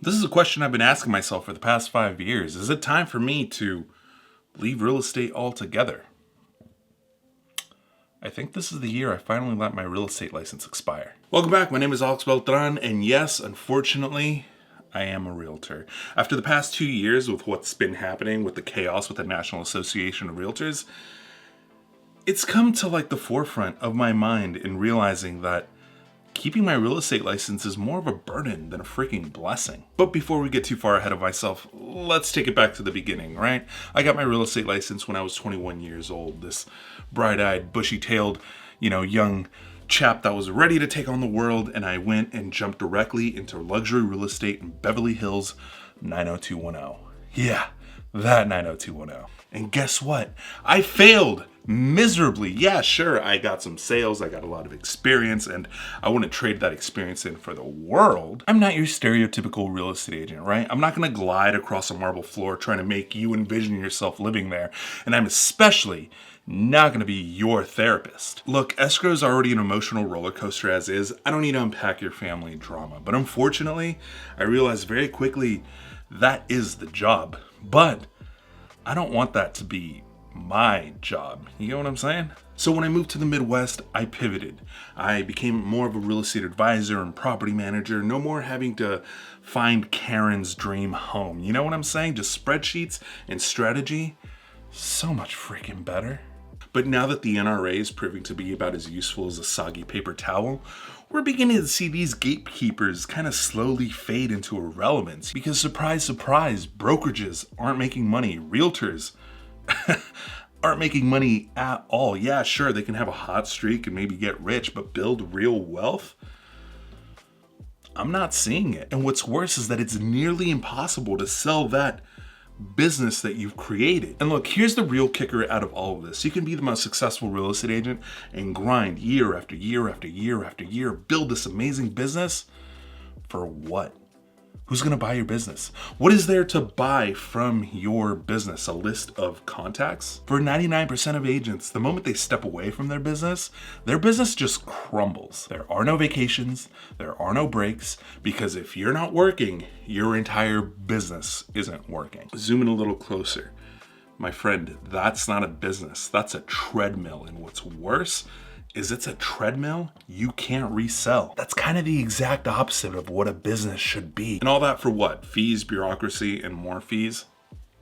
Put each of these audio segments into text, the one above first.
This is a question I've been asking myself for the past 5 years. Is it time for me to leave real estate altogether? I think this is the year I finally let my real estate license expire. Welcome back. My name is AlexBeltran, and yes, unfortunately, I am a realtor. After the past 2 years with what's been happening with the chaos with the National Association of Realtors, it's come to the forefront of my mind in realizing that keeping my real estate license is more of a burden than a freaking blessing. But before we get too far ahead of myself, let's take it back to the beginning, right? I got my real estate license when I was 21 years old. This bright-eyed, bushy-tailed, young chap that was ready to take on the world, and I went and jumped directly into luxury real estate in Beverly Hills 90210. Yeah, that 90210. And guess what? I failed miserably. Yeah, sure, I got some sales, I got a lot of experience, and I wouldn't trade that experience in for the world. I'm not your stereotypical real estate agent, right? I'm not gonna glide across a marble floor trying to make you envision yourself living there, and I'm especially not gonna be your therapist. Look, escrow is already an emotional roller coaster as is. I don't need to unpack your family drama, but unfortunately, I realized very quickly that is the job. But I don't want that to be my job. You know what I'm saying? So when I moved to the Midwest, I pivoted. I became more of a real estate advisor and property manager. No more having to find Karen's dream home. You know what I'm saying? Just spreadsheets and strategy. So much freaking better. But now that the NRA is proving to be about as useful as a soggy paper towel, we're beginning to see these gatekeepers kind of slowly fade into irrelevance because, surprise, surprise, brokerages aren't making money. Realtors aren't making money at all. Yeah, sure, they can have a hot streak and maybe get rich, but build real wealth? I'm not seeing it. And what's worse is that it's nearly impossible to sell that business that you've created. And look, here's the real kicker out of all of this. You can be the most successful real estate agent and grind year after year after year after year, build this amazing business for what? Who's gonna buy your business? What is there to buy from your business? A list of contacts? For 99% of agents, the moment they step away from their business just crumbles. There are no vacations, there are no breaks, because if you're not working, your entire business isn't working. Zoom in a little closer. My friend, that's not a business, that's a treadmill. And what's worse is it's a treadmill you can't resell. That's kind of the exact opposite of what a business should be. And all that for what? Fees, bureaucracy, and more fees?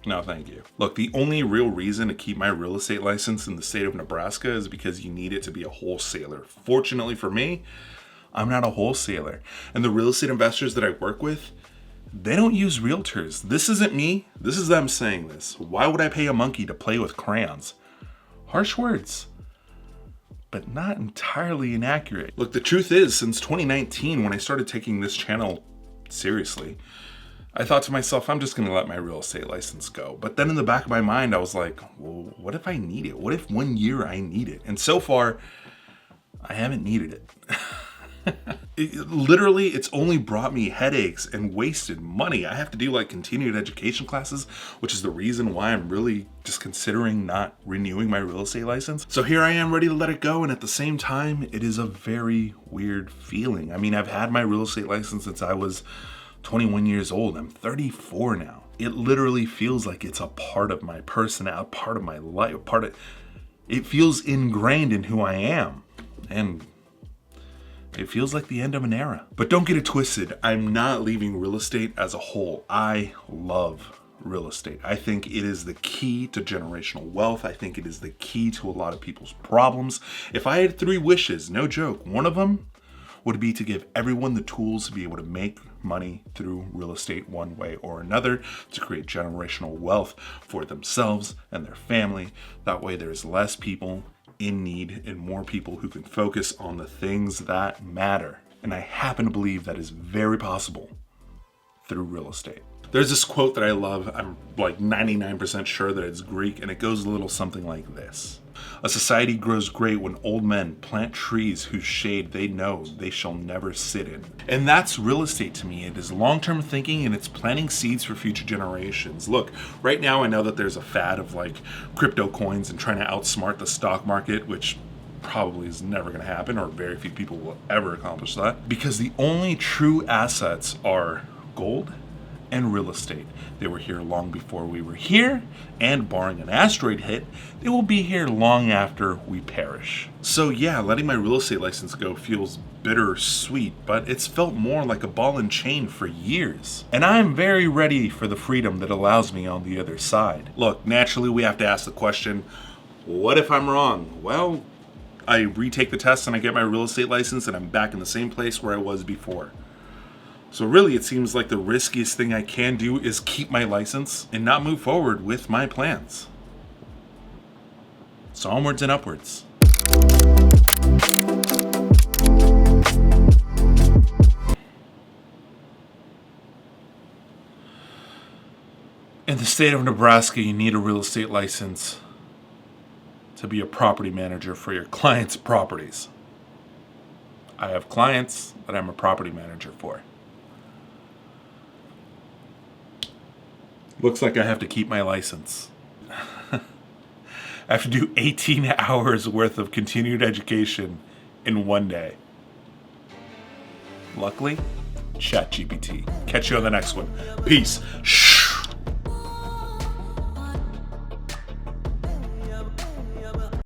No, thank you. Look, the only real reason to keep my real estate license in the state of Nebraska is because you need it to be a wholesaler. Fortunately for me, I'm not a wholesaler. And the real estate investors that I work with, they don't use realtors. This isn't me, this is them saying this. Why would I pay a monkey to play with crayons? Harsh words, but not entirely inaccurate. Look, the truth is, since 2019, when I started taking this channel seriously, I thought to myself, I'm just gonna let my real estate license go. But then in the back of my mind, I was like, well, what if I need it? What if one year I need it? And so far, I haven't needed it. Literally, it's only brought me headaches and wasted money. I have to do continued education classes, which is the reason why I'm really just considering not renewing my real estate license. So here I am ready to let it go. And at the same time, it is a very weird feeling. I mean, I've had my real estate license since I was 21 years old. I'm 34 now. It literally feels like it's a part of my personality, a part of my life, it feels ingrained in who I am. And it feels like the end of an era. But don't get it twisted. I'm not leaving real estate as a whole. I love real estate. I think it is the key to generational wealth. I think it is the key to a lot of people's problems. If I had 3 wishes, no joke, one of them would be to give everyone the tools to be able to make money through real estate one way or another, to create generational wealth for themselves and their family. That way there's less people in need and more people who can focus on the things that matter. And I happen to believe that is very possible through real estate. There's this quote that I love. I'm 99% sure that it's Greek, and it goes a little something like this. A society grows great when old men plant trees whose shade they know they shall never sit in. And that's real estate to me. It is long-term thinking, and it's planting seeds for future generations. Look, right now I know that there's a fad of crypto coins and trying to outsmart the stock market, which probably is never going to happen, or very few people will ever accomplish that, because the only true assets are gold and real estate. They were here long before we were here, and barring an asteroid hit, they will be here long after we perish. So yeah, letting my real estate license go feels bittersweet, but it's felt more like a ball and chain for years. And I'm very ready for the freedom that allows me on the other side. Look, naturally we have to ask the question, what if I'm wrong? Well, I retake the test and I get my real estate license and I'm back in the same place where I was before. So really, it seems like the riskiest thing I can do is keep my license and not move forward with my plans. So onwards and upwards. In the state of Nebraska, you need a real estate license to be a property manager for your clients' properties. I have clients that I'm a property manager for. Looks like I have to keep my license. I have to do 18 hours worth of continued education in one day. Luckily, ChatGPT. Catch you on the next one. Peace.